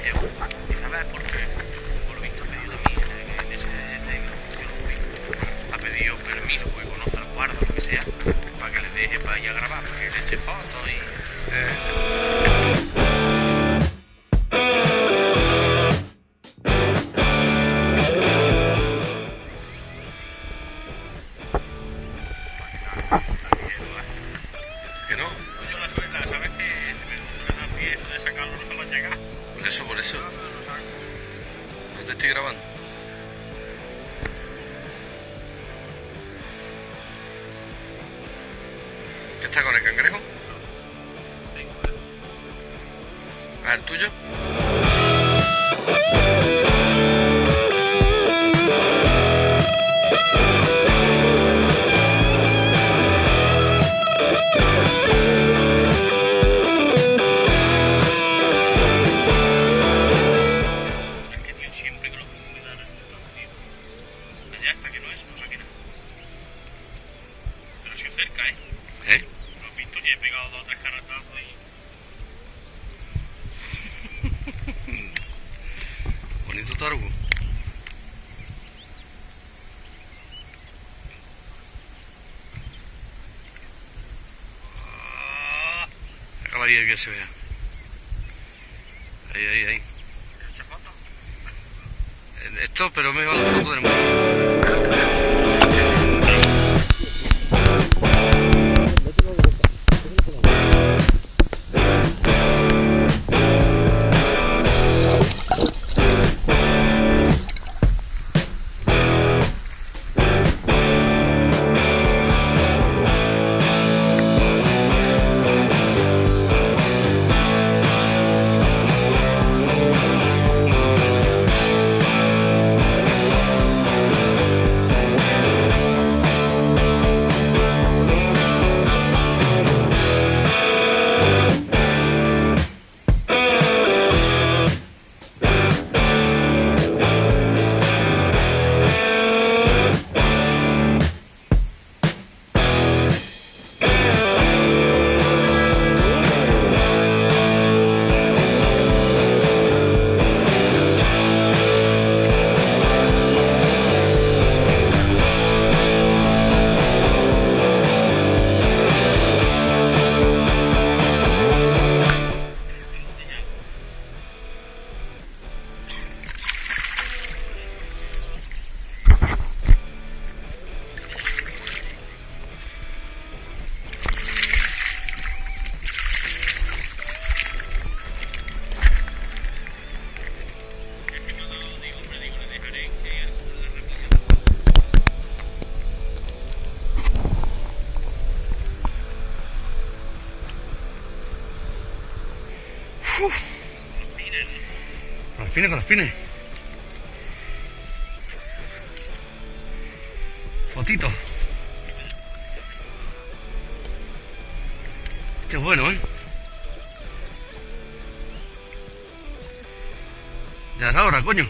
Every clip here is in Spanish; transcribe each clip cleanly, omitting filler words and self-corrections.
¿y sabes por qué? Por lo visto ha pedido también, en ese ha pedido permiso, porque conoce al guarda o lo que sea, para que le deje para ir a grabar, para que le eche fotos y... ¿Que no? Yo la suelta, ¿sabes que se me da el pie eso de sacarlo no va a llegar? Por eso. No te estoy grabando. ¿Qué está con el cangrejo? ¿Ah, el tuyo? Cerca, ¿eh? ¿Eh? Lo has visto, ya he pegado 2 o 3 carretazos y... Bonito tarugo. Déjala ahí que se vea. Ahí. ¿Echa foto? Esto, pero me va la foto del mundo. Con los pines. Fotito. Este es bueno, ¿eh? Ya es ahora, coño.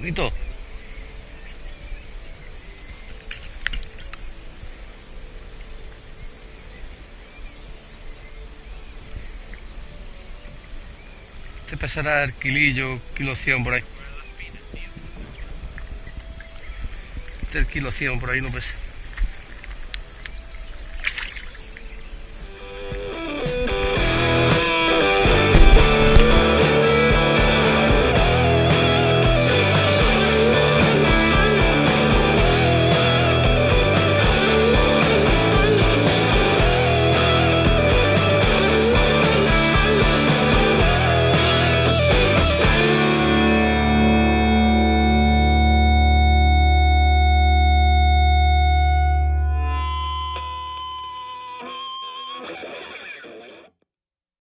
Nito. Este pesará el kilillo, kilo 100 por ahí. Este el kilo 100 por ahí no pesa.